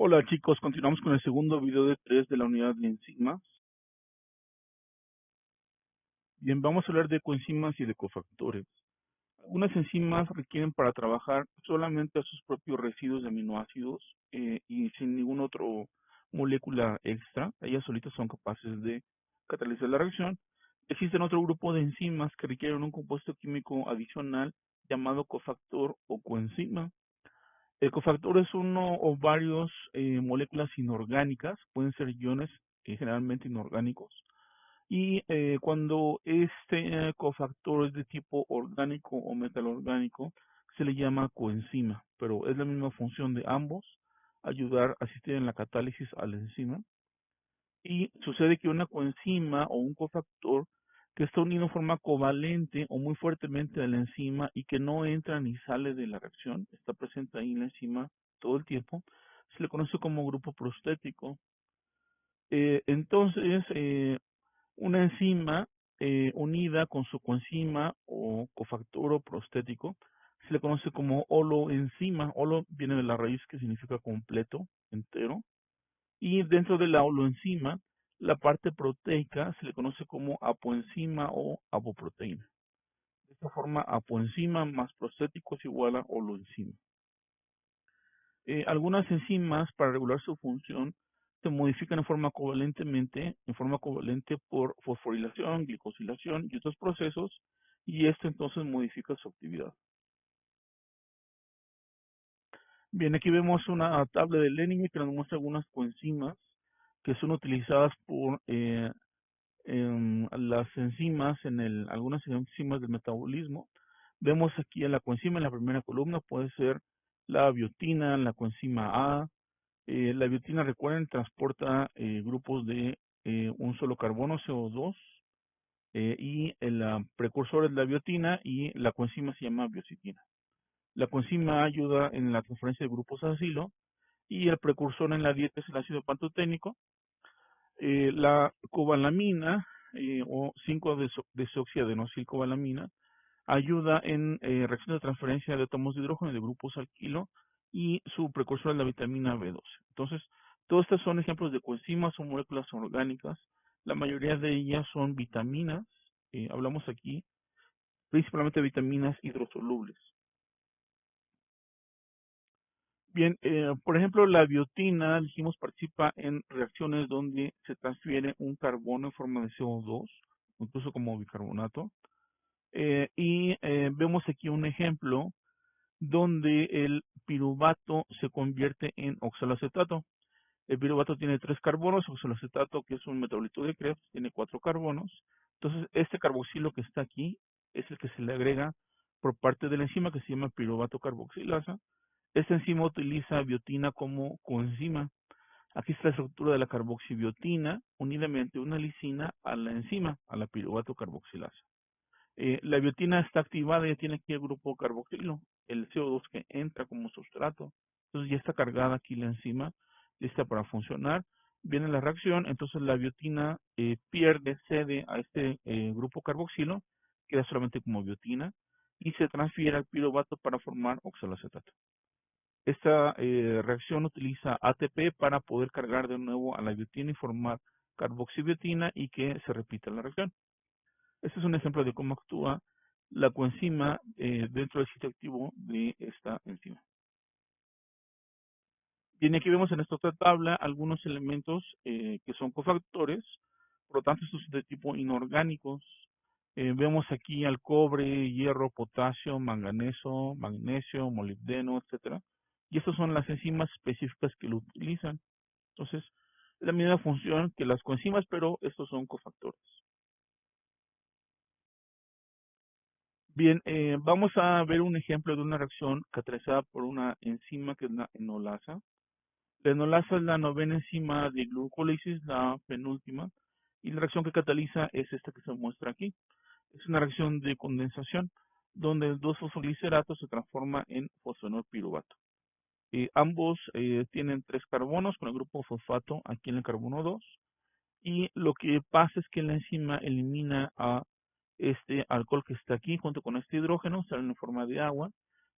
Hola chicos, continuamos con el segundo video de 3 de la unidad de enzimas. Bien, vamos a hablar de coenzimas y de cofactores. Algunas enzimas requieren para trabajar solamente a sus propios residuos de aminoácidos y sin ninguna otra molécula extra. Ellas solitas son capaces de catalizar la reacción. Existen otro grupo de enzimas que requieren un compuesto químico adicional llamado cofactor o coenzima. El cofactor es uno o varios moléculas inorgánicas, pueden ser iones generalmente inorgánicos, y cuando este cofactor es de tipo orgánico o metalorgánico, se le llama coenzima, pero es la misma función de ambos, ayudar a asistir en la catálisis a la enzima. Y sucede que una coenzima o un cofactor que está unido en forma covalente o muy fuertemente a la enzima y que no entra ni sale de la reacción, está presente ahí en la enzima todo el tiempo, se le conoce como grupo prostético. Entonces, una enzima unida con su coenzima o cofactor o prostético se le conoce como holoenzima. Holo viene de la raíz que significa completo, entero. Y dentro de la holoenzima, la parte proteica se le conoce como apoenzima o apoproteína. De esta forma, apoenzima más prostético es igual a holoenzima. Algunas enzimas, para regular su función, se modifican en forma covalente por fosforilación, glicosilación y otros procesos, y esto entonces modifica su actividad. Bien, aquí vemos una tabla de Lenin que nos muestra algunas coenzimas que son utilizadas por las enzimas, algunas enzimas del metabolismo. Vemos aquí a la coenzima en la primera columna, puede ser la biotina, la coenzima A. La biotina, recuerden, transporta grupos de un solo carbono, CO2, y el precursor es la biotina y la coenzima se llama biocitina. La coenzima ayuda en la transferencia de grupos a acilo y el precursor en la dieta es el ácido pantoténico. La cobalamina o 5-desoxiadenosilcobalamina ayuda en reacción de transferencia de átomos de hidrógeno y de grupos alquilo, y su precursor es la vitamina B12. Entonces, todos estos son ejemplos de coenzimas, son moléculas orgánicas. La mayoría de ellas son vitaminas. Hablamos aquí principalmente de vitaminas hidrosolubles. Bien, por ejemplo, la biotina, dijimos, participa en reacciones donde se transfiere un carbono en forma de CO2, incluso como bicarbonato. Vemos aquí un ejemplo donde el piruvato se convierte en oxaloacetato. El piruvato tiene 3 carbonos, oxaloacetato, que es un metabolito de Krebs, tiene 4 carbonos. Entonces, este carboxilo que está aquí es el que se le agrega por parte de la enzima que se llama piruvato carboxilasa. Esta enzima utiliza biotina como coenzima. Aquí está la estructura de la carboxibiotina unidamente una lisina a la enzima, a la piruvato carboxilasa. La biotina está activada, ya tiene aquí el grupo carboxilo, el CO2 que entra como sustrato. Entonces ya está cargada aquí la enzima, lista para funcionar. Viene la reacción, entonces la biotina cede a este grupo carboxilo, queda solamente como biotina, y se transfiere al piruvato para formar oxaloacetato. Esta reacción utiliza ATP para poder cargar de nuevo a la biotina y formar carboxibiotina y que se repita la reacción. Este es un ejemplo de cómo actúa la coenzima dentro del sitio activo de esta enzima. Bien, aquí vemos en esta otra tabla algunos elementos que son cofactores, por lo tanto estos son de tipo inorgánicos. Vemos aquí al cobre, hierro, potasio, manganeso, magnesio, molibdeno, etcétera. Y estas son las enzimas específicas que lo utilizan. Entonces, es la misma función que las coenzimas, pero estos son cofactores. Bien, vamos a ver un ejemplo de una reacción catalizada por una enzima que es la enolasa. La enolasa es la novena enzima de glucólisis, la penúltima, y la reacción que cataliza es esta que se muestra aquí. Es una reacción de condensación, donde el 2-fosfoglicerato se transforma en fosfenolpiruvato. Ambos tienen 3 carbonos con el grupo fosfato aquí en el carbono 2, y lo que pasa es que la enzima elimina a este alcohol que está aquí junto con este hidrógeno, salen en forma de agua,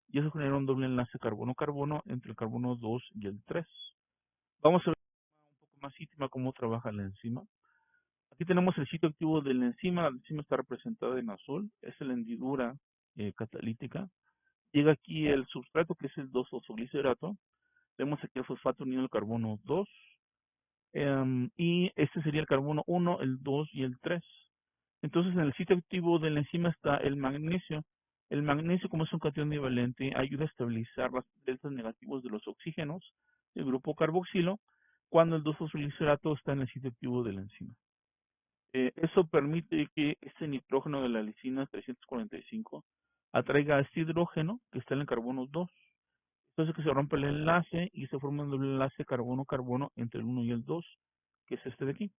y eso genera un doble enlace carbono-carbono entre el carbono 2 y el 3. Vamos a ver un poco más íntima cómo trabaja la enzima. Aquí tenemos el sitio activo de la enzima. La enzima está representada en azul. Es la hendidura catalítica. Llega aquí el substrato, que es el 2-fosfoglicerato. Vemos aquí el fosfato unido al carbono 2. Y este sería el carbono 1, el 2 y el 3. Entonces, en el sitio activo de la enzima está el magnesio. El magnesio, como es un catión divalente, ayuda a estabilizar las deltas negativos de los oxígenos del grupo carboxilo cuando el 2-fosfoglicerato está en el sitio activo de la enzima. Eso permite que este nitrógeno de la lisina 345 atraiga a este hidrógeno que está en el carbono 2. Entonces que se rompe el enlace y se forma un doble enlace carbono-carbono entre el 1 y el 2, que es este de aquí.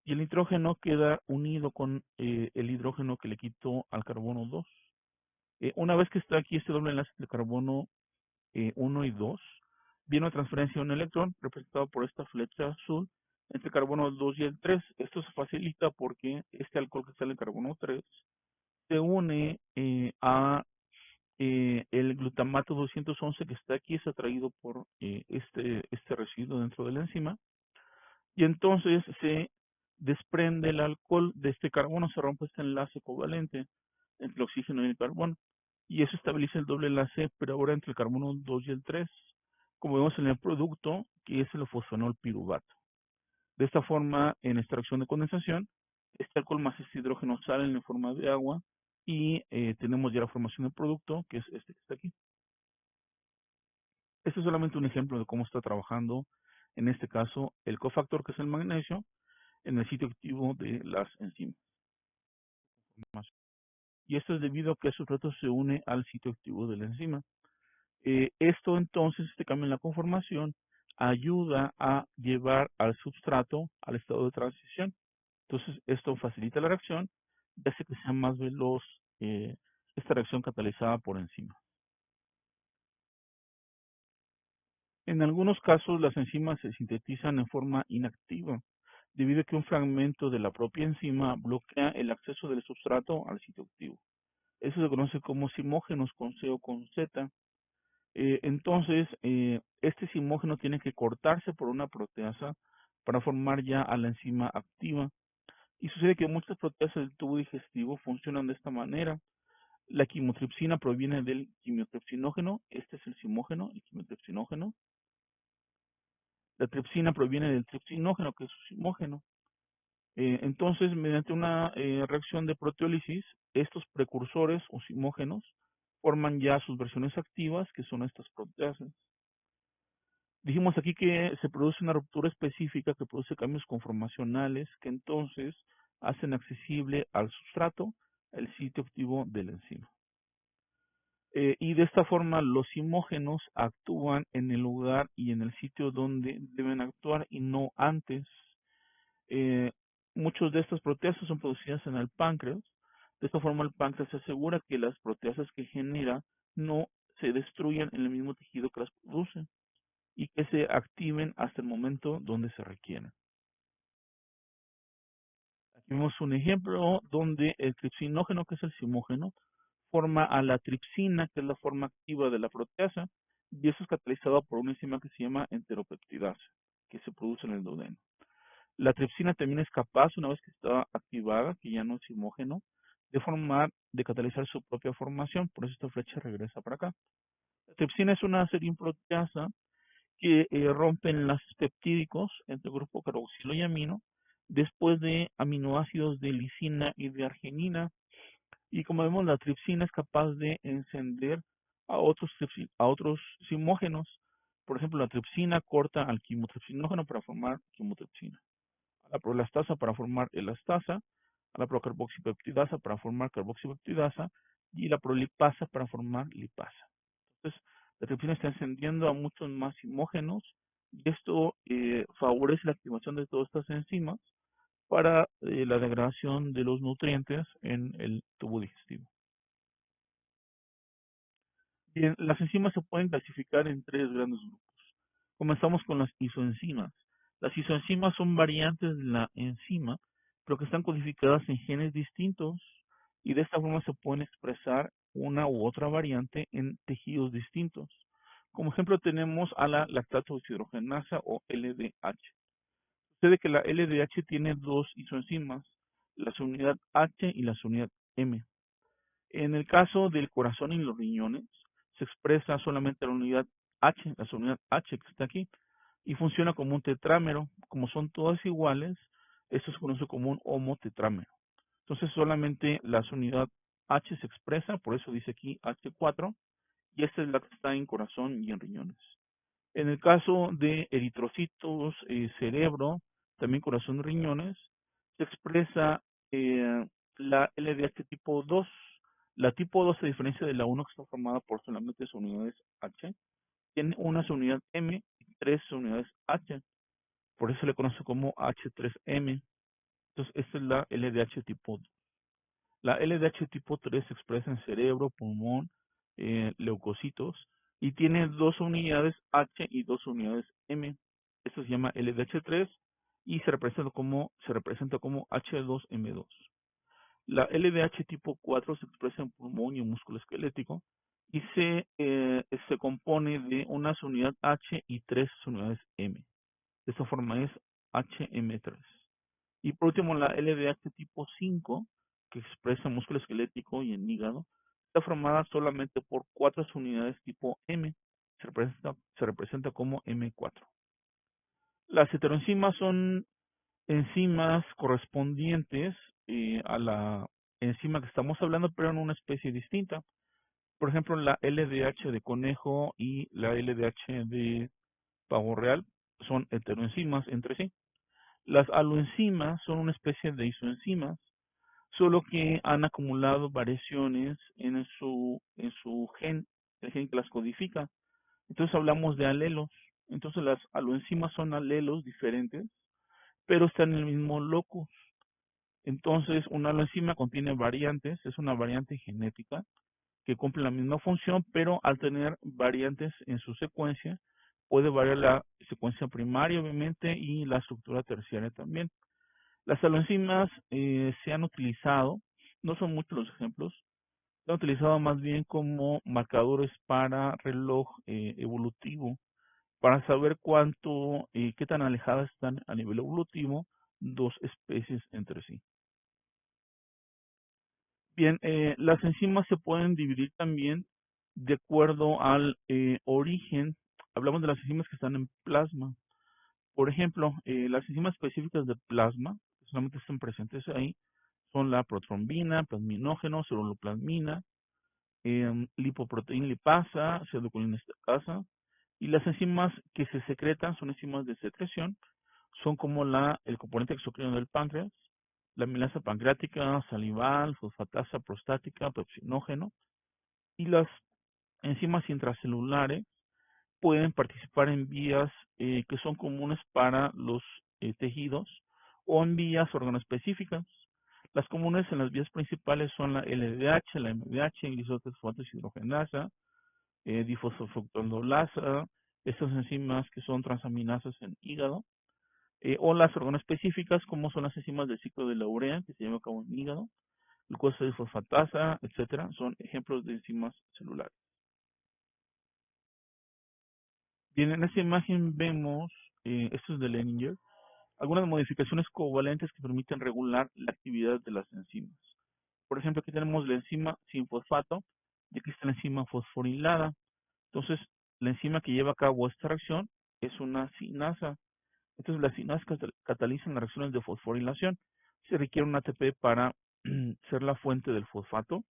Y el nitrógeno queda unido con el hidrógeno que le quitó al carbono 2. Una vez que está aquí este doble enlace entre carbono 1 y 2, viene una transferencia de un electrón representado por esta flecha azul entre carbono 2 y el 3. Esto se facilita porque este alcohol que está en el carbono 3 se une a el glutamato 211 que está aquí, es atraído por este residuo dentro de la enzima, y entonces se desprende el alcohol de este carbono, se rompe este enlace covalente entre el oxígeno y el carbono, y eso estabiliza el doble enlace, pero ahora entre el carbono 2 y el 3, como vemos en el producto, que es el fosfanol piruvato. De esta forma, en esta reacción de condensación, este alcohol más este hidrógeno salen en forma de agua y tenemos ya la formación del producto, que es este que está aquí. Este es solamente un ejemplo de cómo está trabajando, en este caso, el cofactor, que es el magnesio, en el sitio activo de las enzimas. Y esto es debido a que el sustrato se une al sitio activo de la enzima. Esto entonces, este cambio en la conformación, ayuda a llevar al substrato al estado de transición. Entonces, esto facilita la reacción y hace que sea más veloz esta reacción catalizada por enzima. En algunos casos, las enzimas se sintetizan en forma inactiva, debido a que un fragmento de la propia enzima bloquea el acceso del substrato al sitio activo. Eso se conoce como simógenos con C o con Z. Entonces, este simógeno tiene que cortarse por una proteasa para formar ya a la enzima activa. Y sucede que muchas proteasas del tubo digestivo funcionan de esta manera. La quimotripsina proviene del quimiotripsinógeno, este es el simógeno, el quimiotripsinógeno. La tripsina proviene del tripsinógeno, que es su simógeno. Entonces, mediante una reacción de proteólisis, estos precursores o simógenos forman ya sus versiones activas, que son estas proteasas. Dijimos aquí que se produce una ruptura específica que produce cambios conformacionales que entonces hacen accesible al sustrato el sitio activo de la enzima. Y de esta forma los simógenos actúan en el lugar y en el sitio donde deben actuar y no antes. Muchas de estas proteasas son producidas en el páncreas. De esta forma el páncreas se asegura que las proteasas que genera no se destruyan en el mismo tejido que las producen y que se activen hasta el momento donde se requieren. Aquí vemos un ejemplo donde el tripsinógeno, que es el simógeno, forma a la tripsina, que es la forma activa de la proteasa, y eso es catalizado por una enzima que se llama enteropeptidasa, que se produce en el duodeno. La tripsina también es capaz, una vez que está activada, que ya no es simógeno, de catalizar su propia formación, por eso esta flecha regresa para acá. La tripsina es una serina-proteasa que rompe enlaces peptídicos entre el grupo carboxilo y amino, después de aminoácidos de lisina y de arginina. Y como vemos, la tripsina es capaz de encender a otros simógenos. Por ejemplo, la tripsina corta al quimotripsinógeno para formar quimotripsina, a la prolactasa para formar elastasa, a la procarboxipeptidasa para formar carboxipeptidasa y la prolipasa para formar lipasa. Entonces, la tripsina está encendiendo a muchos más simógenos y esto favorece la activación de todas estas enzimas para la degradación de los nutrientes en el tubo digestivo. Bien, las enzimas se pueden clasificar en tres grandes grupos. Comenzamos con las isoenzimas. Las isoenzimas son variantes de la enzima, pero que están codificadas en genes distintos y de esta forma se pueden expresar una u otra variante en tejidos distintos. Como ejemplo tenemos a la lactato deshidrogenasa o LDH. Sucede que la LDH tiene dos isoenzimas, la subunidad H y la subunidad M. En el caso del corazón y los riñones, se expresa solamente la unidad H, la subunidad H que está aquí, y funciona como un tetrámero. Como son todas iguales, esto se conoce como un homotetrámero. Entonces solamente la subunidad H se expresa, por eso dice aquí H4, y esta es la que está en corazón y en riñones. En el caso de eritrocitos, cerebro, también corazón y riñones, se expresa la LDH tipo 2. La tipo 2, a diferencia de la 1 que está formada por solamente unidades H, tiene una unidad M y 3 unidades H. Por eso se le conoce como H3M. Entonces, esta es la LDH tipo 2. La LDH tipo 3 se expresa en cerebro, pulmón, leucocitos y tiene dos unidades H y dos unidades M. Esto se llama LDH3 y se representa como H2M2. La LDH tipo 4 se expresa en pulmón y en músculo esquelético y se compone de una unidad H y tres unidades M. De esta forma es HM3. Y por último, la LDH tipo 5, que expresa en músculo esquelético y en hígado, está formada solamente por cuatro unidades tipo M. Se representa como M4. Las heteroenzimas son enzimas correspondientes a la enzima que estamos hablando, pero en una especie distinta. Por ejemplo, la LDH de conejo y la LDH de pavo real son heteroenzimas entre sí. Las aloenzimas son una especie de isoenzimas, solo que han acumulado variaciones en su gen, el gen que las codifica. Entonces hablamos de alelos. Entonces las aloenzimas son alelos diferentes, pero están en el mismo locus. Entonces una aloenzima contiene variantes, es una variante genética que cumple la misma función, pero al tener variantes en su secuencia, puede variar la secuencia primaria, obviamente, y la estructura terciaria también. Las aloenzimas se han utilizado, no son muchos los ejemplos, se han utilizado más bien como marcadores para reloj evolutivo, para saber qué tan alejadas están a nivel evolutivo dos especies entre sí. Bien, las enzimas se pueden dividir también de acuerdo al origen. Hablamos de las enzimas que están en plasma. Por ejemplo, las enzimas específicas de plasma, que solamente están presentes ahí, son la protrombina, plasminógeno, ceruloplasmina, lipoproteína lipasa, pseudocolina estacasa, y las enzimas que se secretan son enzimas de secreción, son como el componente exocrino del páncreas, la amilasa pancreática, salival, fosfatasa prostática, pepsinógeno, y las enzimas intracelulares pueden participar en vías que son comunes para los tejidos o en vías organoespecíficas. Las comunes en las vías principales son la LDH, la MDH, glisoteosfosfato deshidrogenasa, difosfoctaldolasa, estas enzimas que son transaminasas en hígado, o las organoespecíficas como son las enzimas del ciclo de la urea que se lleva a cabo en hígado, glucosa disfosfatasa, etcétera, son ejemplos de enzimas celulares. Bien, en esta imagen vemos, esto es de Leninger, algunas modificaciones covalentes que permiten regular la actividad de las enzimas. Por ejemplo, aquí tenemos la enzima sin fosfato y aquí está la enzima fosforilada. Entonces, la enzima que lleva a cabo esta reacción es una sinasa. Entonces, las sinasas catalizan las reacciones de fosforilación. Se requiere un ATP para ser la fuente del fosfato.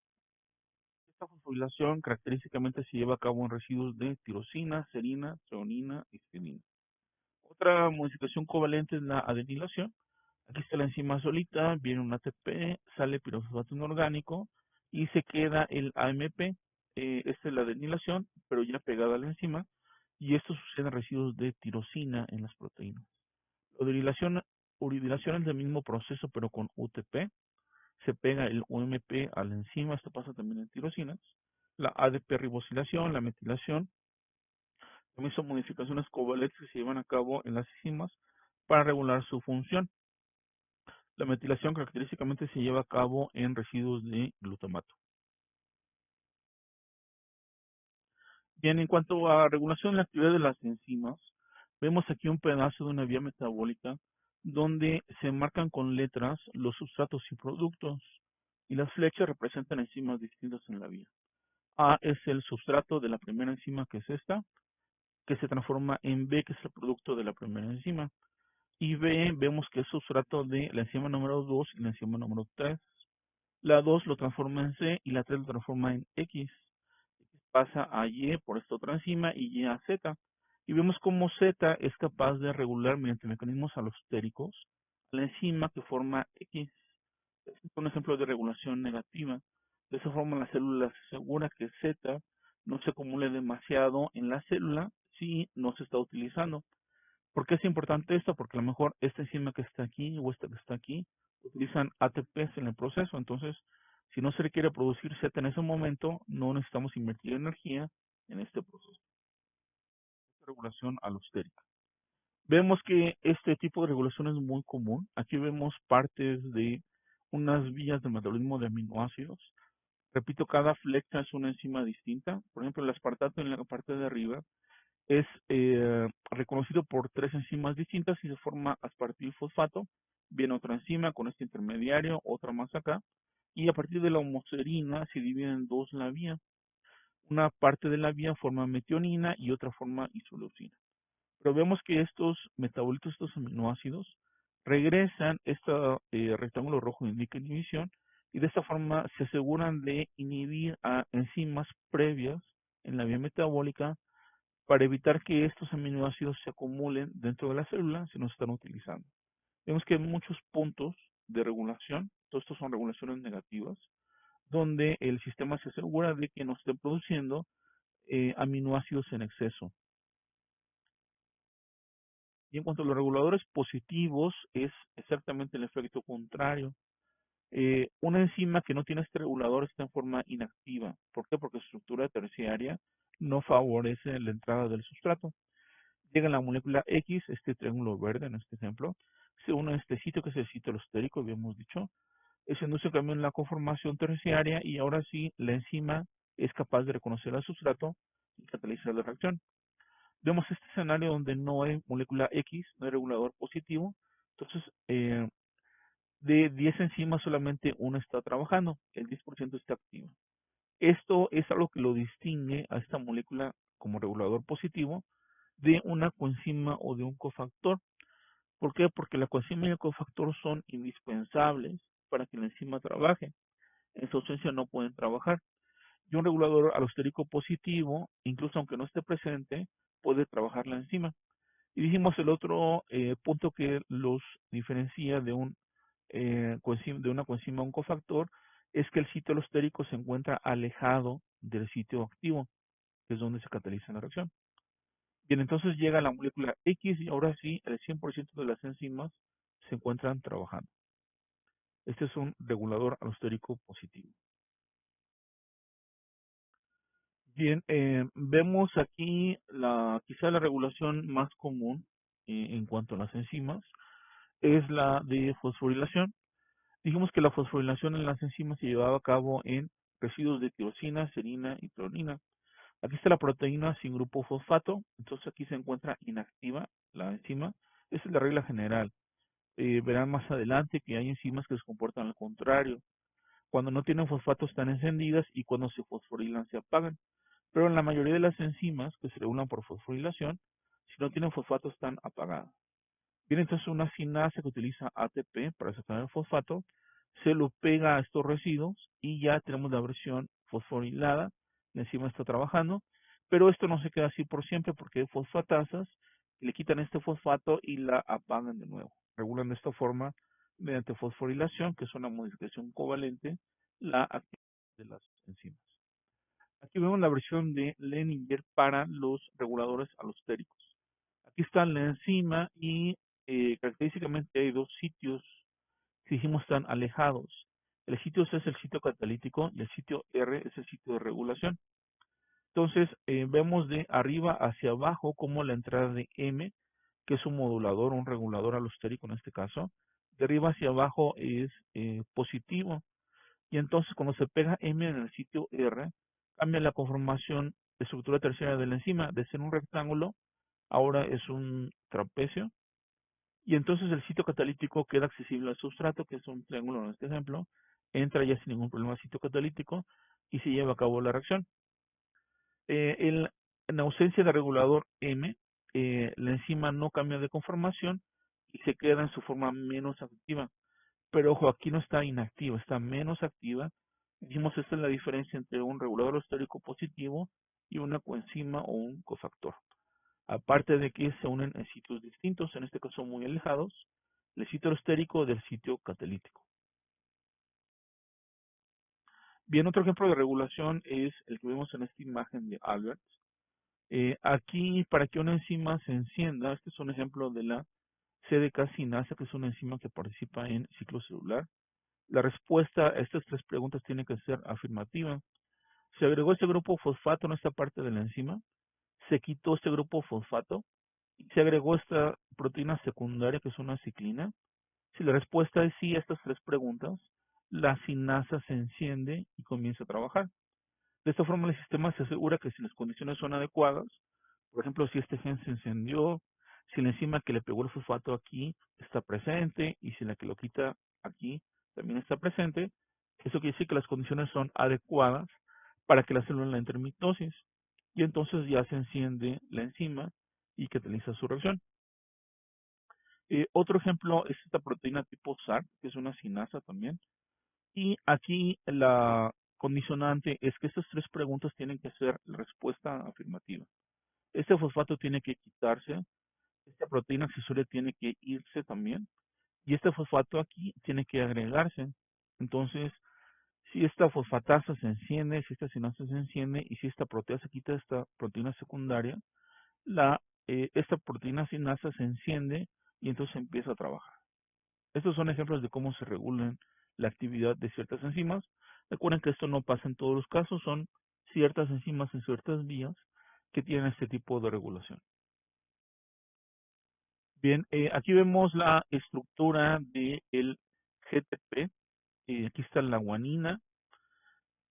Esta fosforilación característicamente se lleva a cabo en residuos de tirosina, serina, treonina y histidina. Otra modificación covalente es la adenilación. Aquí está la enzima solita, viene un ATP, sale pirofosfato inorgánico y se queda el AMP. Esta es la adenilación, pero ya pegada a la enzima. Y esto sucede en residuos de tirosina en las proteínas. La uridilación es el mismo proceso, pero con UTP. Se pega el UMP a la enzima, esto pasa también en tirosinas. La ADP ribosilación, la metilación, también son modificaciones covalentes que se llevan a cabo en las enzimas para regular su función. La metilación característicamente se lleva a cabo en residuos de glutamato. Bien, en cuanto a regulación de la actividad de las enzimas, vemos aquí un pedazo de una vía metabólica donde se marcan con letras los sustratos y productos y las flechas representan enzimas distintas en la vía. A es el sustrato de la primera enzima, que es esta, que se transforma en B, que es el producto de la primera enzima. Y B vemos que es sustrato de la enzima número 2 y la enzima número 3. La 2 lo transforma en C y la 3 lo transforma en X. Pasa a Y por esta otra enzima y Y a Z. Y vemos cómo Z es capaz de regular mediante mecanismos alostéricos la enzima que forma X. Este es un ejemplo de regulación negativa. De esa forma la célula se asegura que Z no se acumule demasiado en la célula si no se está utilizando. ¿Por qué es importante esto? Porque a lo mejor esta enzima que está aquí o esta que está aquí utilizan ATPs en el proceso. Entonces, si no se requiere producir Z en ese momento, no necesitamos invertir energía en este proceso. Regulación alostérica. Vemos que este tipo de regulación es muy común. Aquí vemos partes de unas vías de metabolismo de aminoácidos. Repito, cada flecha es una enzima distinta. Por ejemplo, el aspartato en la parte de arriba es reconocido por 3 enzimas distintas y se forma aspartilfosfato. Viene otra enzima con este intermediario, otra más acá. Y a partir de la homoserina se divide en dos la vía. Una parte de la vía forma metionina y otra forma isoleucina. Pero vemos que estos metabolitos, estos aminoácidos, regresan, este rectángulo rojo indica inhibición, y de esta forma se aseguran de inhibir a enzimas previas en la vía metabólica para evitar que estos aminoácidos se acumulen dentro de la célula si no se están utilizando. Vemos que hay muchos puntos de regulación, todos estos son regulaciones negativas, donde el sistema se asegura de que no estén produciendo aminoácidos en exceso. Y en cuanto a los reguladores positivos, es exactamente el efecto contrario. Una enzima que no tiene este regulador está en forma inactiva. ¿Por qué? Porque su estructura terciaria no favorece la entrada del sustrato. Llega la molécula X, este triángulo verde en este ejemplo, se une a este sitio que es el sitio alostérico, habíamos dicho, se induce un cambio en la conformación terciaria y ahora sí la enzima es capaz de reconocer el sustrato y catalizar la reacción. Vemos este escenario donde no hay molécula X, no hay regulador positivo, entonces de 10 enzimas solamente una está trabajando, el 10% está activo. Esto es algo que lo distingue a esta molécula como regulador positivo de una coenzima o de un cofactor. ¿Por qué? Porque la coenzima y el cofactor son indispensables para que la enzima trabaje. En su ausencia no pueden trabajar. Y un regulador alostérico positivo, incluso aunque no esté presente, puede trabajar la enzima. Y dijimos el otro punto que los diferencia de de una coenzima a un cofactor es que el sitio alostérico se encuentra alejado del sitio activo, que es donde se cataliza la reacción. Bien, entonces llega la molécula X y ahora sí el 100% de las enzimas se encuentran trabajando. Este es un regulador alostérico positivo. Bien, vemos aquí quizá la regulación más común en cuanto a las enzimas es la de fosforilación. Dijimos que la fosforilación en las enzimas se llevaba a cabo en residuos de tirosina, serina y treonina. Aquí está la proteína sin grupo fosfato, entonces aquí se encuentra inactiva la enzima. Esa es la regla general. Verán más adelante que hay enzimas que se comportan al contrario. Cuando no tienen fosfato están encendidas y cuando se fosforilan se apagan. Pero en la mayoría de las enzimas que se regulan por fosforilación, si no tienen fosfato están apagadas. Bien, entonces una sinasa que utiliza ATP para sacar el fosfato, se lo pega a estos residuos y ya tenemos la versión fosforilada, la enzima está trabajando, pero esto no se queda así por siempre porque hay fosfatasas que le quitan este fosfato y la apagan de nuevo. Regulan de esta forma, mediante fosforilación, que es una modificación covalente, la actividad de las enzimas. Aquí vemos la versión de Lehninger para los reguladores alostéricos. Aquí está la enzima y característicamente hay dos sitios que dijimos están alejados. El sitio C es el sitio catalítico y el sitio R es el sitio de regulación. Entonces vemos de arriba hacia abajo como la entrada de M, que es un modulador, un regulador alostérico en este caso, de arriba hacia abajo es positivo. Y entonces cuando se pega M en el sitio R, cambia la conformación estructura terciaria de la enzima, de ser un rectángulo, ahora es un trapecio, y entonces el sitio catalítico queda accesible al sustrato, que es un triángulo en este ejemplo, entra ya sin ningún problema al sitio catalítico y se lleva a cabo la reacción. En ausencia de regulador M, la enzima no cambia de conformación y se queda en su forma menos activa. Pero ojo, aquí no está inactiva, está menos activa. Dijimos, esta es la diferencia entre un regulador alostérico positivo y una coenzima o un cofactor. Aparte de que se unen en sitios distintos, en este caso muy alejados, el sitio alostérico del sitio catalítico. Bien, otro ejemplo de regulación es el que vemos en esta imagen de Albert. Aquí, para que una enzima se encienda, este es un ejemplo de la CDK-sinasa, que es una enzima que participa en ciclo celular. La respuesta a estas tres preguntas tiene que ser afirmativa. Se agregó este grupo fosfato en esta parte de la enzima, se quitó este grupo fosfato y se agregó esta proteína secundaria, que es una ciclina. Si la respuesta es sí a estas tres preguntas, la sinasa se enciende y comienza a trabajar. De esta forma, el sistema se asegura que si las condiciones son adecuadas, por ejemplo, si este gen se encendió, si la enzima que le pegó el fosfato aquí está presente y si la que lo quita aquí también está presente, eso quiere decir que las condiciones son adecuadas para que la célula entre en mitosis y entonces ya se enciende la enzima y cataliza su reacción. Otro ejemplo es esta proteína tipo SARC, que es una sinasa también. Y aquí la condicionante es que estas tres preguntas tienen que ser respuesta afirmativa. Este fosfato tiene que quitarse, esta proteína accesoria tiene que irse también, y este fosfato aquí tiene que agregarse. Entonces, si esta fosfatasa se enciende, si esta sinasa se enciende, y si esta proteasa quita esta proteína secundaria, esta proteína sinasa se enciende y entonces empieza a trabajar. Estos son ejemplos de cómo se regulan la actividad de ciertas enzimas. Recuerden que esto no pasa en todos los casos, son ciertas enzimas en ciertas vías que tienen este tipo de regulación. Bien, aquí vemos la estructura del GTP. Aquí está la guanina,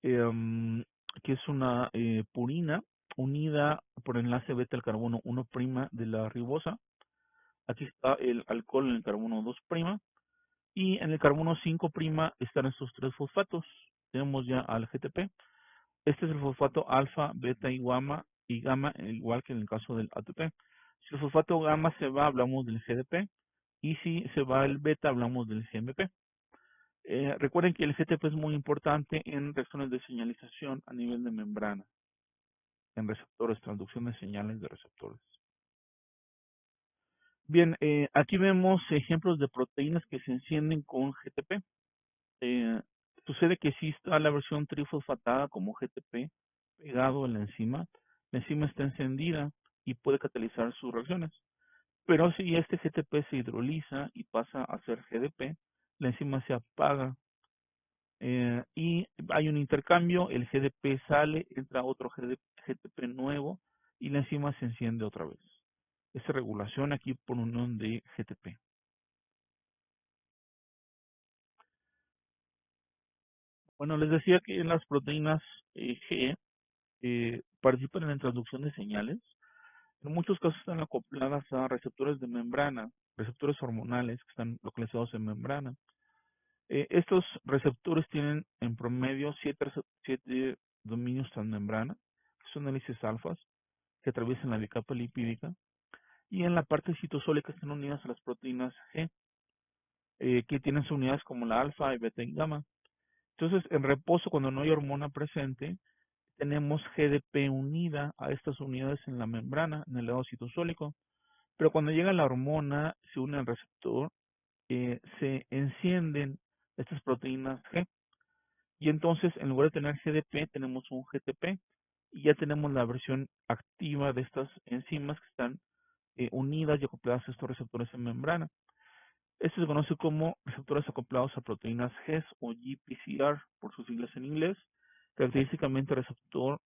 que es una purina unida por enlace beta al carbono 1' de la ribosa. Aquí está el alcohol en el carbono 2'. Y en el carbono 5' están estos tres fosfatos. Tenemos ya al GTP. Este es el fosfato alfa, beta y gamma, igual que en el caso del ATP. Si el fosfato gamma se va, hablamos del GDP. Y si se va el beta, hablamos del GMP. Recuerden que el GTP es muy importante en reacciones de señalización a nivel de membrana, en receptores, transducción de señales de receptores. Bien, aquí vemos ejemplos de proteínas que se encienden con GTP. Sucede que si está la versión trifosfatada como GTP pegado a la enzima está encendida y puede catalizar sus reacciones. Pero si este GTP se hidroliza y pasa a ser GDP, la enzima se apaga y hay un intercambio, el GDP sale, entra otro GTP nuevo y la enzima se enciende otra vez. Esta regulación aquí por unión de GTP. Bueno, les decía que en las proteínas G participan en la transducción de señales. En muchos casos están acopladas a receptores de membrana, receptores hormonales que están localizados en membrana. Estos receptores tienen en promedio 7 dominios transmembrana, que son hélices alfas, que atraviesan la bicapa lipídica, y en la parte citosólica están unidas a las proteínas G, que tienen sus unidades como la alfa y beta y gamma. Entonces, en reposo, cuando no hay hormona presente, tenemos GDP unida a estas unidades en la membrana, en el lado citosólico, pero cuando llega la hormona, se une al receptor, se encienden estas proteínas G, y entonces en lugar de tener GDP, tenemos un GTP, y ya tenemos la versión activa de estas enzimas que están unidas y acopladas a estos receptores en membrana. Esto se conoce como receptores acoplados a proteínas GES o GPCR por sus siglas en inglés. Característicamente el receptor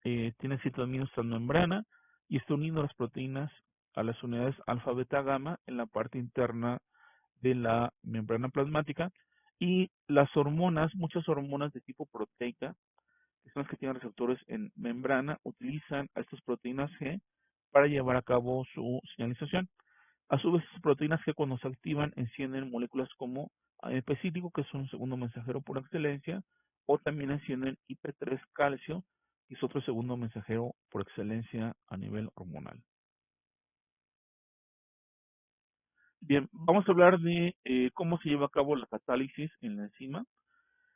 tiene citaminos transmembrana y está unido a las proteínas a las unidades alfa, beta, gamma en la parte interna de la membrana plasmática y las hormonas, muchas hormonas de tipo proteica que son las que tienen receptores en membrana, utilizan a estas proteínas G para llevar a cabo su señalización. A su vez, estas proteínas G cuando se activan encienden moléculas como AMP cíclico, que es un segundo mensajero por excelencia, o también encienden IP3 calcio, que es otro segundo mensajero por excelencia a nivel hormonal. Bien, vamos a hablar de cómo se lleva a cabo la catálisis en la enzima.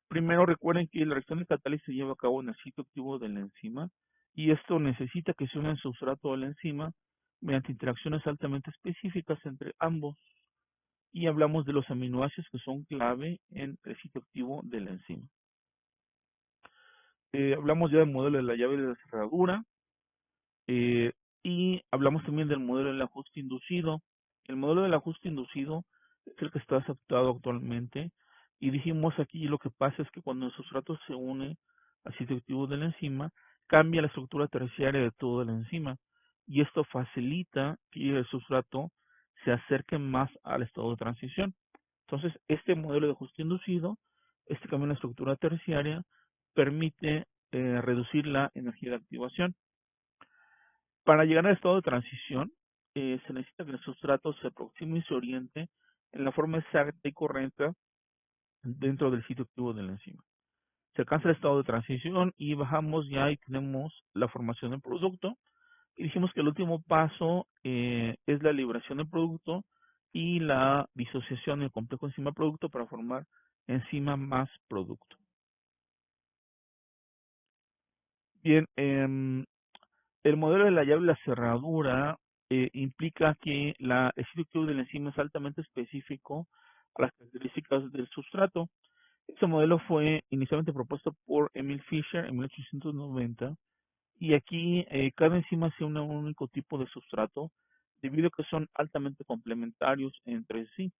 Primero recuerden que la reacción de catálisis se lleva a cabo en el sitio activo de la enzima y esto necesita que se una el sustrato de la enzima mediante interacciones altamente específicas entre ambos. Y hablamos de los aminoácidos que son clave en el sitio activo de la enzima. Hablamos ya del modelo de la llave de la cerradura, y hablamos también del modelo del ajuste inducido. El modelo del ajuste inducido es el que está aceptado actualmente. Y dijimos aquí lo que pasa es que cuando el sustrato se une al sitio activo de la enzima, cambia la estructura terciaria de toda la enzima. Y esto facilita que el sustrato se acerque más al estado de transición. Entonces, este modelo de ajuste inducido, este cambio en la estructura terciaria, permite reducir la energía de activación. Para llegar al estado de transición, se necesita que el sustrato se aproxime y se oriente en la forma exacta y correcta dentro del sitio activo de la enzima. Se alcanza el estado de transición y bajamos ya y tenemos la formación del producto. Y dijimos que el último paso es la liberación del producto y la disociación del complejo enzima-producto para formar enzima más producto. Bien, el modelo de la llave y la cerradura implica que el sitio activo de la enzima es altamente específico a las características del sustrato. Este modelo fue inicialmente propuesto por Emil Fischer en 1890 y aquí cada enzima se une a un único tipo de sustrato debido a que son altamente complementarios entre sí.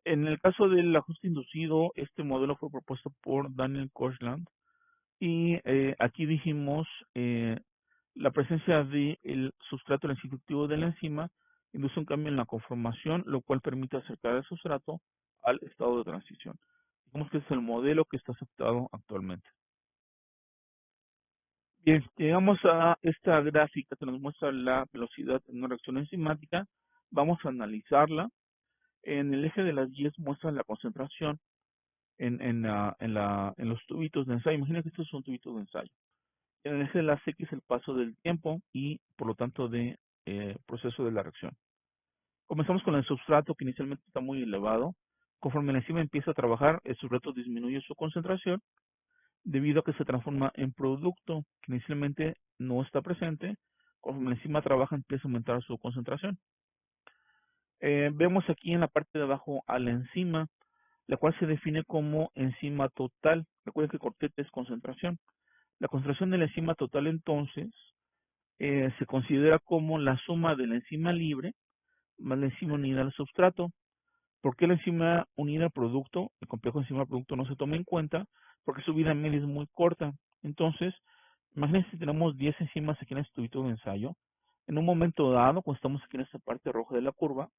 En el caso del ajuste inducido, este modelo fue propuesto por Daniel Koshland. Y aquí dijimos la presencia del sustrato en el sitio activo de la enzima induce un cambio en la conformación, lo cual permite acercar el sustrato al estado de transición. Digamos que es el modelo que está aceptado actualmente. Bien, llegamos a esta gráfica que nos muestra la velocidad en una reacción enzimática. Vamos a analizarla. En el eje de las Y muestra la concentración en los tubitos de ensayo. Imagina que esto es un tubito de ensayo. En el eje de las X el paso del tiempo y por lo tanto de proceso de la reacción. Comenzamos con el substrato que inicialmente está muy elevado. Conforme la enzima empieza a trabajar, el sustrato disminuye su concentración debido a que se transforma en producto que inicialmente no está presente. Conforme la enzima trabaja empieza a aumentar su concentración. Vemos aquí en la parte de abajo a la enzima, la cual se define como enzima total. Recuerden que cortete es concentración. La concentración de la enzima total entonces se considera como la suma de la enzima libre más la enzima unida al substrato. ¿Por qué la enzima unida al producto, el complejo enzima producto no se toma en cuenta? Porque su vida media es muy corta. Entonces, imagínense si tenemos 10 enzimas aquí en este tubito de ensayo. En un momento dado, cuando estamos aquí en esta parte roja de la curva,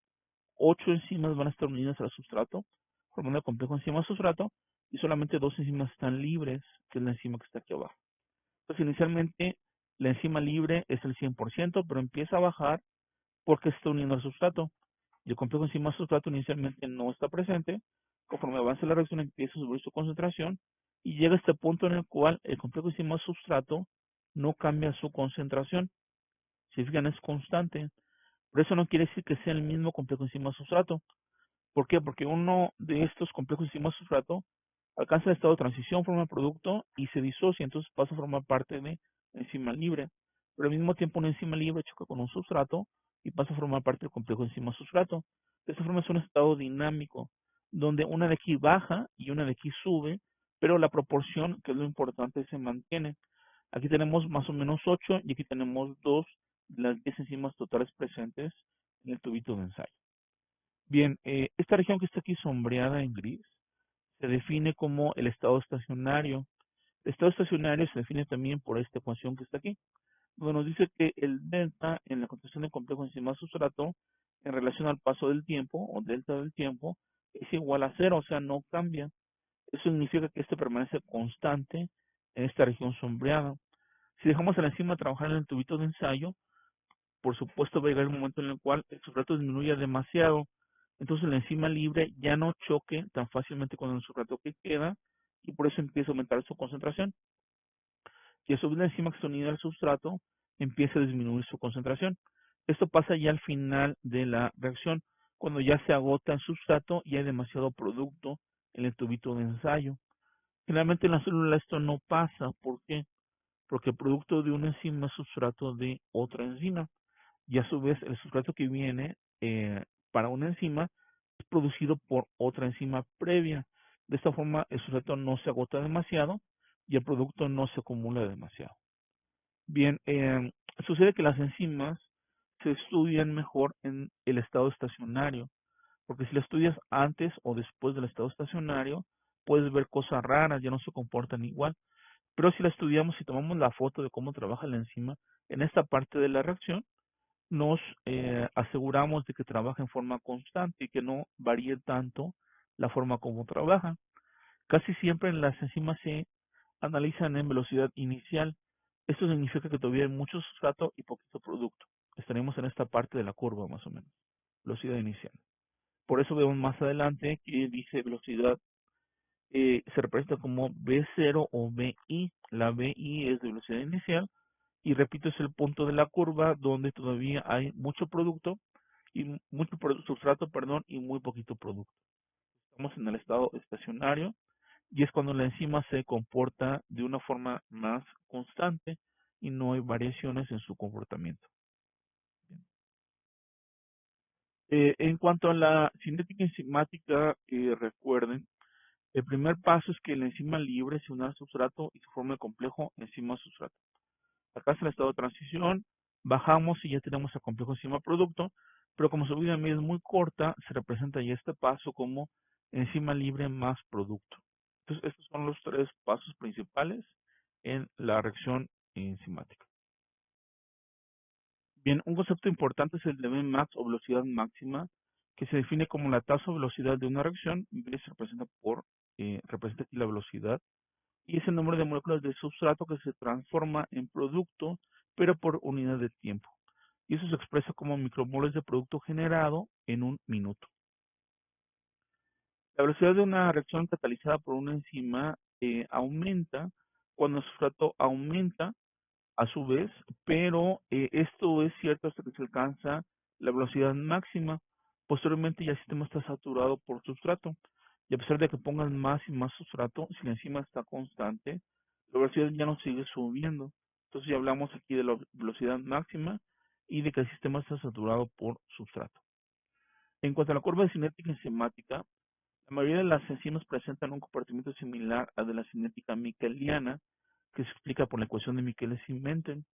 8 enzimas van a estar unidas al substrato, formando el complejo enzima-substrato, y solamente 2 enzimas están libres, que es la enzima que está aquí abajo. Entonces, inicialmente, la enzima libre es el 100%, pero empieza a bajar porque se está uniendo al sustrato. Y el complejo enzima-sustrato inicialmente no está presente. Conforme avanza la reacción, empieza a subir su concentración y llega a este punto en el cual el complejo enzima-sustrato no cambia su concentración. Si fijan, es constante. Pero eso no quiere decir que sea el mismo complejo enzima-sustrato. ¿Por qué? Porque uno de estos complejos enzima-sustrato alcanza el estado de transición, forma el producto y se disocia, entonces pasa a formar parte de la enzima libre. Pero al mismo tiempo una enzima libre choca con un sustrato y pasa a formar parte del complejo enzima-sustrato. De esta forma es un estado dinámico, donde una de aquí baja y una de aquí sube, pero la proporción, que es lo importante, se mantiene. Aquí tenemos más o menos 8 y aquí tenemos 2 de las 10 enzimas totales presentes en el tubito de ensayo. Bien, esta región que está aquí sombreada en gris se define como el estado estacionario. El estado estacionario se define también por esta ecuación que está aquí, donde nos dice que el delta en la contracción del complejo enzima-sustrato en relación al paso del tiempo, o delta del tiempo, es igual a cero, o sea, no cambia. Eso significa que este permanece constante en esta región sombreada. Si dejamos a la enzima trabajar en el tubito de ensayo, por supuesto va a llegar un momento en el cual el sustrato disminuya demasiado. Entonces la enzima libre ya no choque tan fácilmente con el sustrato que queda y por eso empieza a aumentar su concentración. Y a su vez la enzima que está unida al sustrato empieza a disminuir su concentración. Esto pasa ya al final de la reacción, cuando ya se agota el sustrato y hay demasiado producto en el tubito de ensayo. Generalmente en la célula esto no pasa. ¿Por qué? Porque el producto de una enzima es sustrato de otra enzima. Y a su vez el sustrato que viene para una enzima es producido por otra enzima previa. De esta forma el sustrato no se agota demasiado y el producto no se acumula demasiado. Bien, sucede que las enzimas se estudian mejor en el estado estacionario, porque si la estudias antes o después del estado estacionario, puedes ver cosas raras, ya no se comportan igual. Pero si la estudiamos y tomamos la foto de cómo trabaja la enzima en esta parte de la reacción, nos aseguramos de que trabaja en forma constante y que no varíe tanto la forma como trabaja. Casi siempre en las enzimas se analizan en velocidad inicial. Esto significa que todavía hay mucho sustrato y poquito producto. Estaremos en esta parte de la curva más o menos, velocidad inicial. Por eso vemos más adelante que dice velocidad, se representa como V0 o VI. La VI es de velocidad inicial y repito, es el punto de la curva donde todavía hay mucho producto y mucho sustrato, perdón, y muy poquito producto. Estamos en el estado estacionario y es cuando la enzima se comporta de una forma más constante y no hay variaciones en su comportamiento. En cuanto a la cinética enzimática, recuerden, el primer paso es que la enzima libre se una al sustrato y se forma el complejo enzima-sustrato. Acá es el estado de transición, bajamos y ya tenemos el complejo enzima-producto, pero como su vida media es muy corta, se representa ya este paso como enzima libre más producto. Entonces, estos son los tres pasos principales en la reacción enzimática. Bien, un concepto importante es el de Vmax o velocidad máxima, que se define como la tasa o velocidad de una reacción. V se representa aquí la velocidad, y es el número de moléculas de sustrato que se transforma en producto, pero por unidad de tiempo. Y eso se expresa como micromoles de producto generado en un minuto. La velocidad de una reacción catalizada por una enzima aumenta cuando el sustrato aumenta a su vez, pero esto es cierto hasta que se alcanza la velocidad máxima. Posteriormente ya el sistema está saturado por sustrato. Y a pesar de que pongan más y más sustrato, si la enzima está constante, la velocidad ya no sigue subiendo. Entonces ya hablamos aquí de la velocidad máxima y de que el sistema está saturado por sustrato. En cuanto a la curva de cinética enzimática, la mayoría de las enzimas presentan un comportamiento similar al de la cinética miqueliana, que se explica por la ecuación de Micheles-Menten,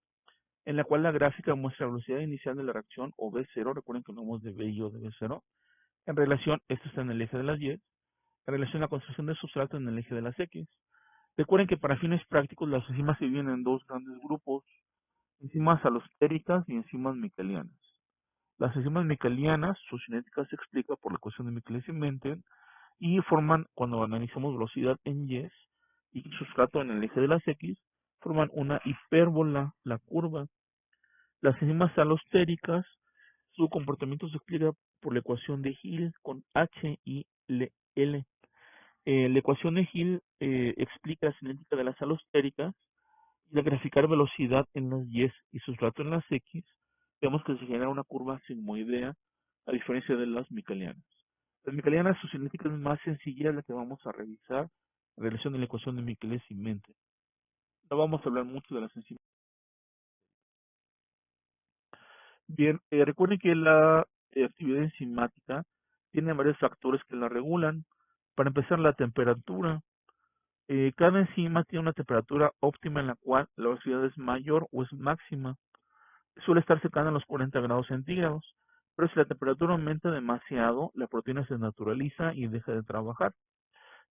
en la cual la gráfica muestra la velocidad inicial de la reacción, o V0, recuerden que hablamos de VI o de V0, en relación, esto está en el eje de las Y, en relación a la concentración de sustrato en el eje de las X. Recuerden que para fines prácticos las enzimas se dividen en dos grandes grupos, enzimas alostéricas y enzimas miquelianas. Las enzimas miquelianas, su cinética se explica por la ecuación de Micheles-Menten y forman, cuando analizamos velocidad en Y sustrato en el eje de las X, forman una hipérbola, la curva. Las enzimas alostéricas, su comportamiento se explica por la ecuación de Hill con H y L. La ecuación de Hill explica la cinética de las alostéricas y al graficar velocidad en las Y y sustrato en las X, vemos que se genera una curva sigmoidea, a diferencia de las miquelianas. Las miquelianas, su cinética es más sencilla, la que vamos a revisar en relación a la ecuación de Micheles y Menten. No vamos a hablar mucho de las enzimas. Bien, recuerden que la actividad enzimática tiene varios factores que la regulan. Para empezar, la temperatura. Cada enzima tiene una temperatura óptima en la cual la velocidad es mayor o es máxima. Suele estar cercana a los 40 grados centígrados, pero si la temperatura aumenta demasiado, la proteína se naturaliza y deja de trabajar.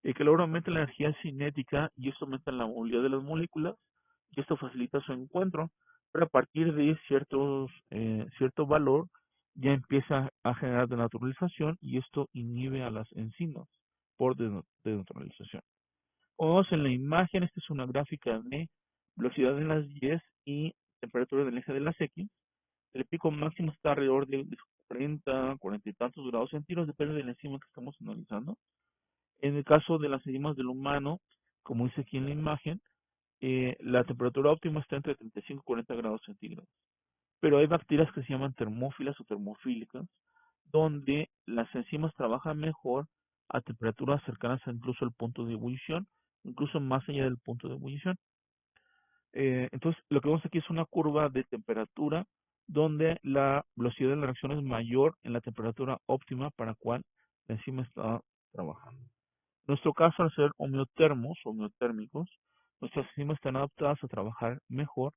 El calor aumenta la energía cinética y esto aumenta la movilidad de las moléculas y esto facilita su encuentro, pero a partir de cierto valor ya empieza a generar denaturalización y esto inhibe a las enzimas por denaturalización. Como vemos en la imagen, esta es una gráfica de velocidad en las Y y temperatura del eje de las X. El pico máximo está alrededor de 40, 40 y tantos grados centígrados, depende de la enzima que estamos analizando. En el caso de las enzimas del humano, como dice aquí en la imagen, la temperatura óptima está entre 35 y 40 grados centígrados. Pero hay bacterias que se llaman termófilas o termofílicas, donde las enzimas trabajan mejor a temperaturas cercanas a incluso el punto de ebullición, incluso más allá del punto de ebullición. Entonces, lo que vemos aquí es una curva de temperatura donde la velocidad de la reacción es mayor en la temperatura óptima para cual la enzima está trabajando. En nuestro caso, al ser homeotermos, homeotérmicos, nuestras enzimas están adaptadas a trabajar mejor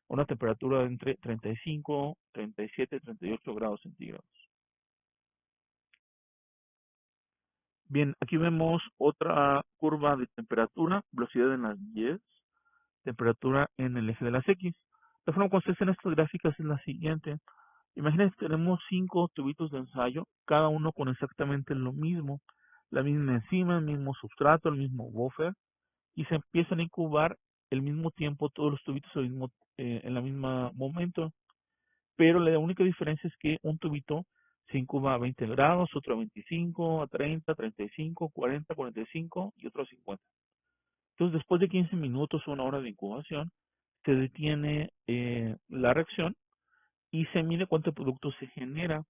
a una temperatura de entre 35, 37 y 38 grados centígrados. Bien, aquí vemos otra curva de temperatura, velocidad en las Y, temperatura en el eje de las X. La forma como se hacen estas gráficas es la siguiente. Imagínense que tenemos 5 tubitos de ensayo, cada uno con exactamente lo mismo, la misma enzima, el mismo sustrato, el mismo buffer, y se empiezan a incubar al mismo tiempo todos los tubitos en el mismo momento. Pero la única diferencia es que un tubito se incuba a 20 grados, otro a 25, a 30, 35, 40, 45 y otro a 50. Entonces, después de 15 minutos o una hora de incubación, se detiene la reacción y se mide cuánto producto se genera.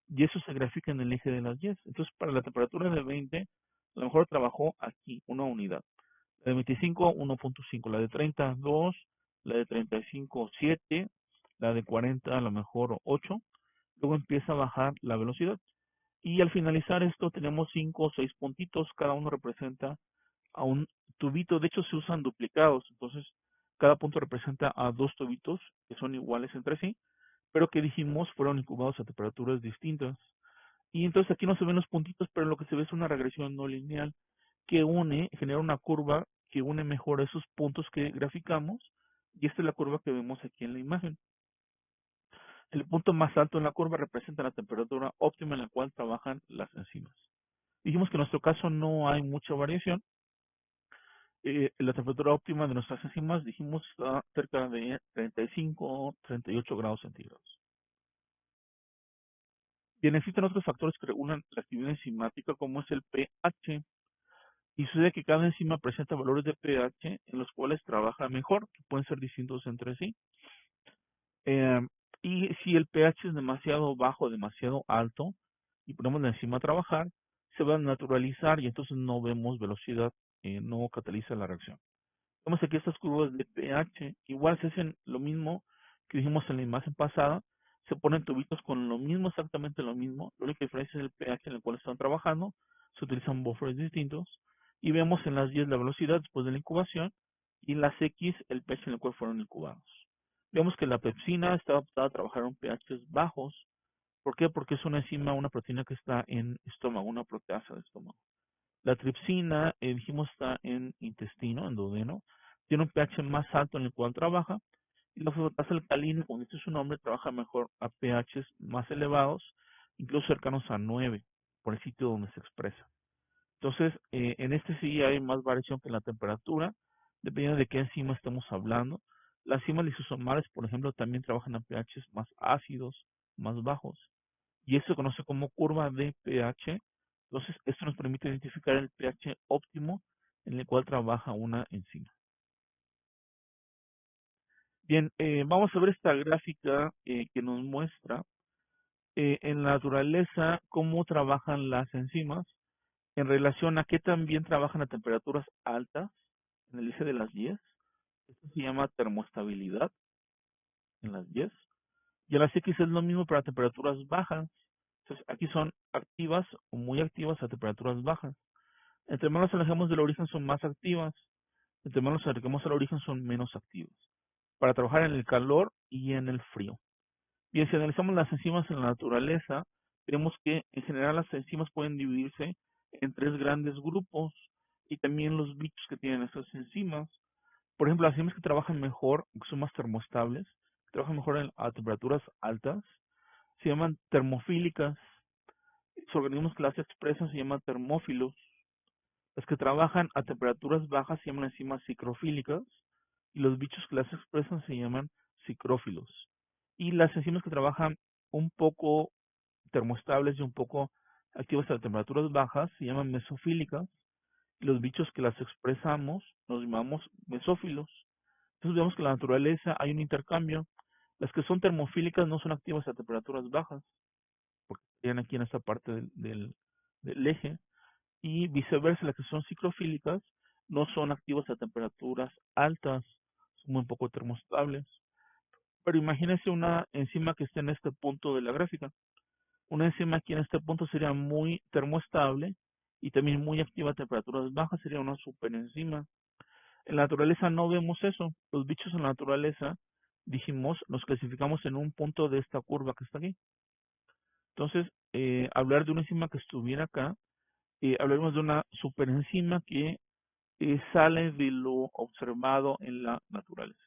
Y eso se grafica en el eje de las 10. Entonces, para la temperatura de 20, a lo mejor trabajó aquí una unidad. La de 25, 1.5. La de 30, 2. La de 35, 7. La de 40, a lo mejor 8. Luego empieza a bajar la velocidad. Y al finalizar esto tenemos 5 o 6 puntitos. Cada uno representa a un tubito. De hecho, se usan duplicados. Entonces, cada punto representa a 2 tubitos que son iguales entre sí, pero que dijimos fueron incubados a temperaturas distintas. Y entonces aquí no se ven los puntitos, pero lo que se ve es una regresión no lineal que genera una curva que une mejor esos puntos que graficamos. Y esta es la curva que vemos aquí en la imagen. El punto más alto en la curva representa la temperatura óptima en la cual trabajan las enzimas. Dijimos que en nuestro caso no hay mucha variación. La temperatura óptima de nuestras enzimas, dijimos, está cerca de 35 38 grados centígrados. Bien, existen otros factores que regulan la actividad enzimática, como es el pH. Y sucede que cada enzima presenta valores de pH en los cuales trabaja mejor, que pueden ser distintos entre sí. Eh, y si el pH es demasiado bajo o demasiado alto y ponemos la enzima a trabajar, se va a naturalizar y entonces no vemos velocidad, no cataliza la reacción. Vemos aquí estas curvas de pH, igual se hacen lo mismo que dijimos en la imagen pasada, se ponen tubitos con lo mismo, exactamente lo mismo, la única diferencia es el pH en el cual están trabajando, se utilizan buffers distintos, y vemos en las Y la velocidad después de la incubación, y en las X el pH en el cual fueron incubados. Vemos que la pepsina está adaptada a trabajar en pH bajos. ¿Por qué? Porque es una enzima, una proteína que está en estómago, una proteasa de estómago. La tripsina, dijimos, está en intestino, en duodeno. Tiene un pH más alto en el cual trabaja. Y la fosfatasa alcalina, como dice su nombre, trabaja mejor a pHs más elevados, incluso cercanos a 9, por el sitio donde se expresa. Entonces, en este sí hay más variación que en la temperatura, dependiendo de qué enzima estamos hablando. Las enzimas lisosomales, por ejemplo, también trabajan a pHs más ácidos, más bajos. Y esto se conoce como curva de pH. Entonces, esto nos permite identificar el pH óptimo en el cual trabaja una enzima. Bien, vamos a ver esta gráfica que nos muestra en la naturaleza cómo trabajan las enzimas en relación a qué también trabajan a temperaturas altas en el eje de las Y. Esto se llama termoestabilidad en las Y. Y a las X es lo mismo para temperaturas bajas. Entonces, aquí son activas o muy activas a temperaturas bajas. Entre más nos alejamos del origen son más activas. Entre más nos acercamos al origen son menos activas. Para trabajar en el calor y en el frío. Bien, si analizamos las enzimas en la naturaleza, vemos que en general las enzimas pueden dividirse en 3 grandes grupos y también los bichos que tienen estas enzimas. Por ejemplo, las enzimas que trabajan mejor, que son más termoestables, que trabajan mejor a temperaturas altas, se llaman termofílicas. Los organismos que las expresan se llaman termófilos. Las que trabajan a temperaturas bajas se llaman enzimas cicrofílicas y los bichos que las expresan se llaman cicrófilos. Y las enzimas que trabajan un poco termoestables y un poco activas a temperaturas bajas se llaman mesofílicas y los bichos que las expresamos nos llamamos mesófilos. Entonces vemos que en la naturaleza hay un intercambio. Las que son termofílicas no son activas a temperaturas bajas, porque estarían aquí en esta parte del eje, y viceversa, las que son ciclofílicas no son activas a temperaturas altas, son muy poco termoestables. Pero imagínense una enzima que esté en este punto de la gráfica. Una enzima aquí en este punto sería muy termoestable y también muy activa a temperaturas bajas, sería una superenzima. En la naturaleza no vemos eso. Los bichos en la naturaleza, dijimos, los clasificamos en un punto de esta curva que está aquí. Entonces, hablar de una enzima que estuviera acá, hablaremos de una superenzima que sale de lo observado en la naturaleza.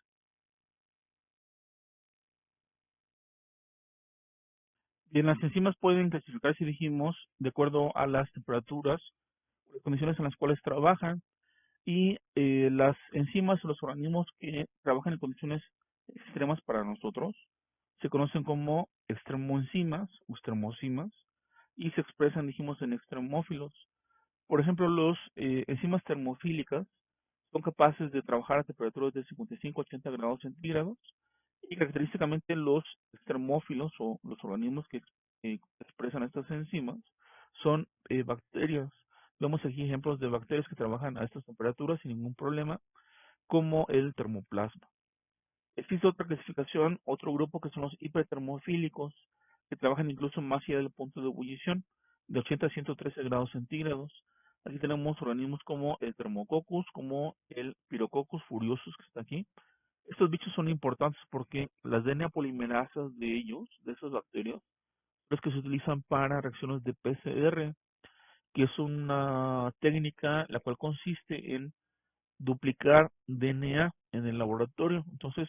Bien, las enzimas pueden clasificarse, dijimos, de acuerdo a las temperaturas, las condiciones en las cuales trabajan, y las enzimas o los organismos que trabajan en condiciones extremas para nosotros se conocen como extremoenzimas o extremosimas y se expresan, dijimos, en extremófilos. Por ejemplo, los enzimas termofílicas son capaces de trabajar a temperaturas de 55 a 80 grados centígrados y característicamente los extremófilos o los organismos que expresan estas enzimas son bacterias. Vemos aquí ejemplos de bacterias que trabajan a estas temperaturas sin ningún problema, como el termoplasma. Existe otra clasificación, otro grupo que son los hipertermofílicos, que trabajan incluso más allá del punto de ebullición, de 80 a 113 grados centígrados. Aquí tenemos organismos como el Thermococcus, como el Pirococcus furiosus, que está aquí. Estos bichos son importantes porque las DNA polimerasas de ellos, de esas bacterias, los que se utilizan para reacciones de PCR, que es una técnica la cual consiste en duplicar DNA en el laboratorio. Entonces,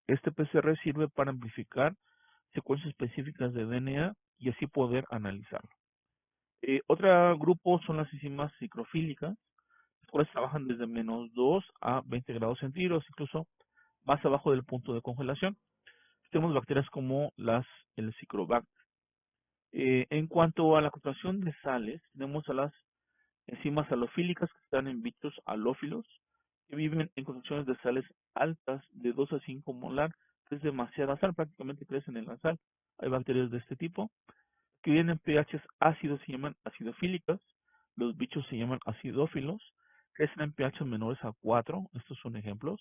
este PCR sirve para amplificar secuencias específicas de DNA y así poder analizarlo. Otro grupo son las enzimas cicrofílicas, las cuales trabajan desde menos 2 a 20 grados centígrados, incluso más abajo del punto de congelación. Tenemos bacterias como el Cicrobacter. En cuanto a la concentración de sales, tenemos a las enzimas halofílicas que están en bichos halófilos, que viven en concentraciones de sales altas de 2 a 5 molar, que es demasiada sal, prácticamente crecen en la sal. Hay bacterias de este tipo, que viven en pHs ácidos, se llaman acidofílicas, los bichos se llaman acidófilos, crecen en pHs menores a 4, estos son ejemplos,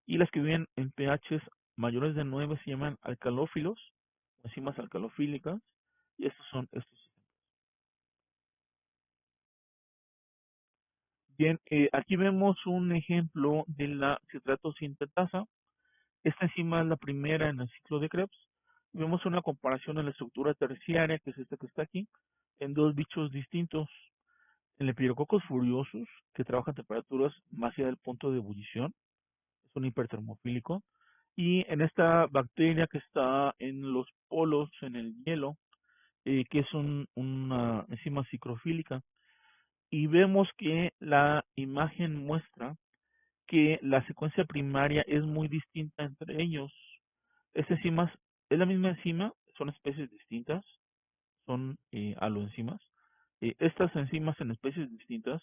y las que viven en pHs mayores de 9 se llaman alcalófilos, enzimas alcalofílicas, y estos son estos. Bien, aquí vemos un ejemplo de la citrato sintetasa. Esta enzima es la primera en el ciclo de Krebs. Vemos una comparación en la estructura terciaria, que es esta que está aquí, en dos bichos distintos. El Epirococcus furiosus, que trabaja a temperaturas más allá del punto de ebullición, es un hipertermofílico. Y en esta bacteria que está en los polos, en el hielo, que es una enzima cicrofílica. Y vemos que la imagen muestra que la secuencia primaria es muy distinta entre ellos. Esta enzima es la misma enzima, son especies distintas, son aloenzimas. Estas enzimas en especies distintas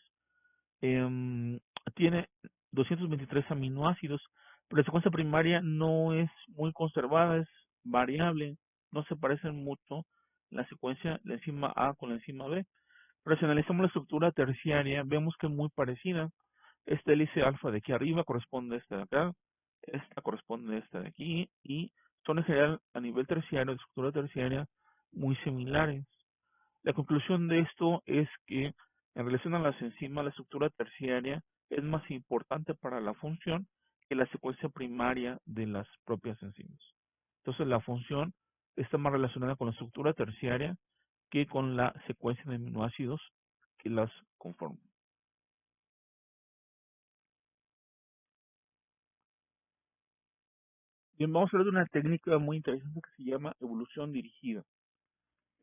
em, tiene 223 aminoácidos, pero la secuencia primaria no es muy conservada, es variable, no se parecen mucho la secuencia, la enzima A con la enzima B. Pero si analizamos la estructura terciaria, vemos que es muy parecida. Esta hélice alfa de aquí arriba corresponde a esta de acá, esta corresponde a esta de aquí, y son en general a nivel terciario, de estructura terciaria, muy similares. La conclusión de esto es que en relación a las enzimas, la estructura terciaria es más importante para la función que la secuencia primaria de las propias enzimas. Entonces la función está más relacionada con la estructura terciaria que con la secuencia de aminoácidos que las conforman. Bien, vamos a hablar de una técnica muy interesante que se llama evolución dirigida.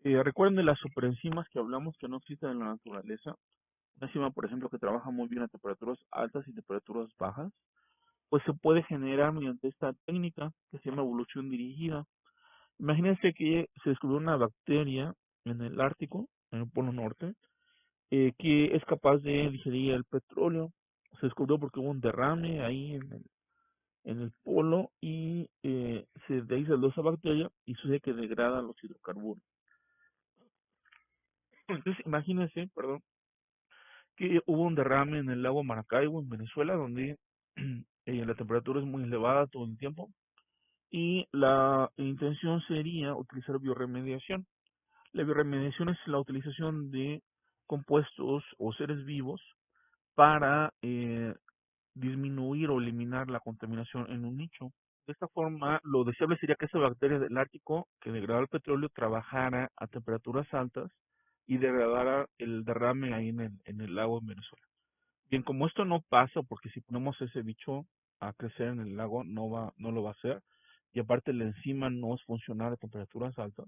Recuerden de las superenzimas que hablamos que no existen en la naturaleza. una enzima, por ejemplo, que trabaja muy bien a temperaturas altas y temperaturas bajas, pues se puede generar mediante esta técnica que se llama evolución dirigida. Imagínense que se descubrió una bacteria en el Ártico, en el Polo Norte, que es capaz de digerir el petróleo. Se descubrió porque hubo un derrame ahí en el polo y de ahí salió esa bacteria y sucede que degrada los hidrocarburos. Entonces, imagínense, perdón, que hubo un derrame en el lago Maracaibo, en Venezuela, donde la temperatura es muy elevada todo el tiempo y la intención sería utilizar bioremediación. La bioremediación es la utilización de compuestos o seres vivos para disminuir o eliminar la contaminación en un nicho. De esta forma, lo deseable sería que esa bacteria del Ártico que degrada el petróleo trabajara a temperaturas altas y degradara el derrame ahí en el lago en Venezuela. Bien, como esto no pasa, porque si ponemos ese bicho a crecer en el lago, no lo va a hacer, y aparte la enzima no es funcional a temperaturas altas,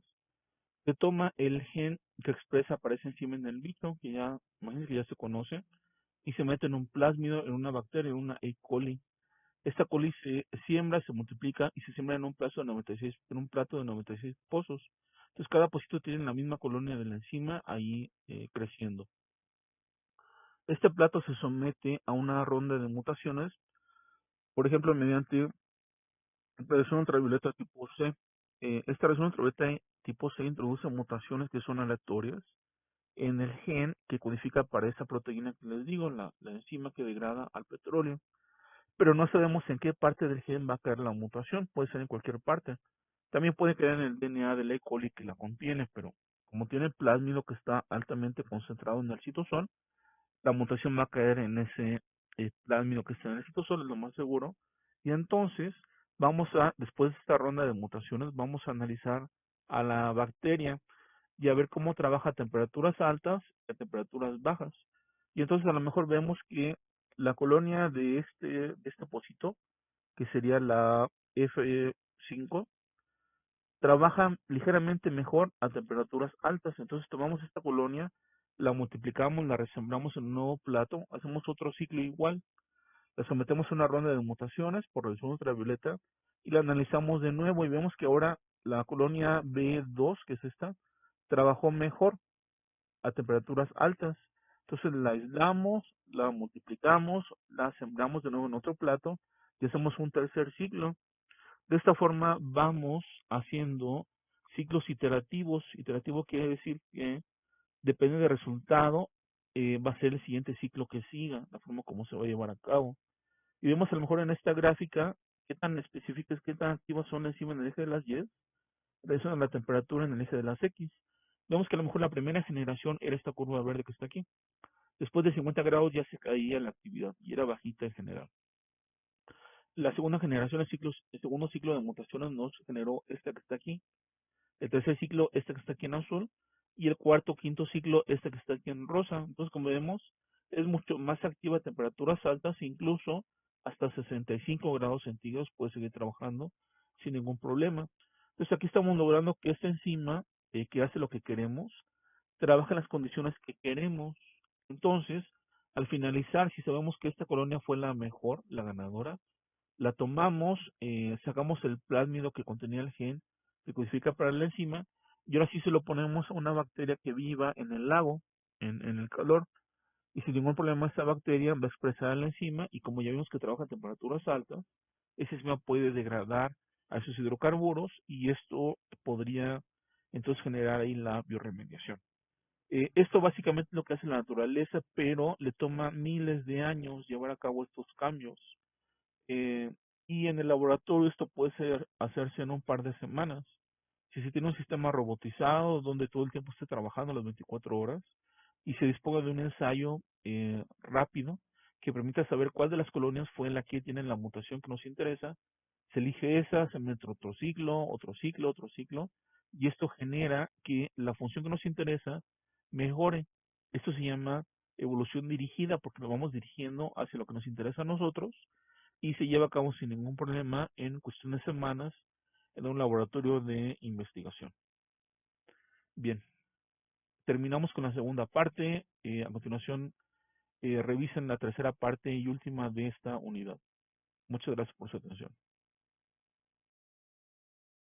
se toma el gen que expresa para esa enzima en el bicho, imagínense que ya se conoce, y se mete en un plásmido, en una bacteria, en una E. coli. Esta coli se siembra, se multiplica y se siembra en un plato de 96 pozos. Entonces cada pocito tiene la misma colonia de la enzima ahí creciendo. Este plato se somete a una ronda de mutaciones, por ejemplo, mediante radiación ultravioleta tipo C. Esta radiación ultravioleta tipo C introduce mutaciones que son aleatorias en el gen que codifica para esa proteína que les digo, la enzima que degrada al petróleo. Pero no sabemos en qué parte del gen va a caer la mutación, puede ser en cualquier parte. También puede caer en el DNA del E. coli que la contiene, pero como tiene el plásmido que está altamente concentrado en el citosol, la mutación va a caer en ese plásmido que está en el citosol, es lo más seguro. Y entonces, después de esta ronda de mutaciones, vamos a analizar a la bacteria y a ver cómo trabaja a temperaturas altas y a temperaturas bajas. Y entonces a lo mejor vemos que la colonia de este pocito, que sería la F5, trabaja ligeramente mejor a temperaturas altas. Entonces tomamos esta colonia, la multiplicamos, la resembramos en un nuevo plato, hacemos otro ciclo igual, la sometemos a una ronda de mutaciones por radiación ultravioleta y la analizamos de nuevo y vemos que ahora la colonia B2, que es esta, trabajó mejor a temperaturas altas. Entonces la aislamos, la multiplicamos, la sembramos de nuevo en otro plato y hacemos un tercer ciclo. De esta forma vamos haciendo ciclos iterativos. Iterativo quiere decir que depende del resultado, va a ser el siguiente ciclo que siga, la forma como se va a llevar a cabo. Y vemos a lo mejor en esta gráfica qué tan específicas, qué tan activas son encima en el eje de las Y, eso es la temperatura en el eje de las X. Vemos que a lo mejor la primera generación era esta curva verde que está aquí. Después de 50 grados ya se caía la actividad y era bajita en general. La segunda generación, el segundo ciclo de mutaciones nos generó esta que está aquí. El tercer ciclo, este que está aquí en azul. Y el cuarto, quinto ciclo, este que está aquí en rosa. Entonces, como vemos, es mucho más activa a temperaturas altas, incluso hasta 65 grados centígrados puede seguir trabajando sin ningún problema. Entonces, aquí estamos logrando que esta enzima, que hace lo que queremos, trabaja en las condiciones que queremos. Entonces, al finalizar, si sabemos que esta colonia fue la mejor, la ganadora, la tomamos, sacamos el plásmido que contenía el gen que codifica para la enzima y ahora sí se lo ponemos a una bacteria que viva en el lago, en el calor, y sin ningún problema esta bacteria va a expresar la enzima y como ya vimos que trabaja a temperaturas altas, esa enzima puede degradar a esos hidrocarburos y esto podría entonces generar ahí la bioremediación. Esto básicamente es lo que hace la naturaleza, pero le toma miles de años llevar a cabo estos cambios. Eh, y en el laboratorio esto puede hacerse en un par de semanas. Si se tiene un sistema robotizado donde todo el tiempo esté trabajando las 24 horas y se disponga de un ensayo rápido que permita saber cuál de las colonias fue la que tiene la mutación que nos interesa, se elige esa, se mete otro ciclo, otro ciclo, otro ciclo, y esto genera que la función que nos interesa mejore. Esto se llama evolución dirigida porque nos vamos dirigiendo hacia lo que nos interesa a nosotros y se lleva a cabo sin ningún problema en cuestión de semanas en un laboratorio de investigación. Bien, terminamos con la segunda parte. A continuación revisen la tercera parte y última de esta unidad. Muchas gracias por su atención.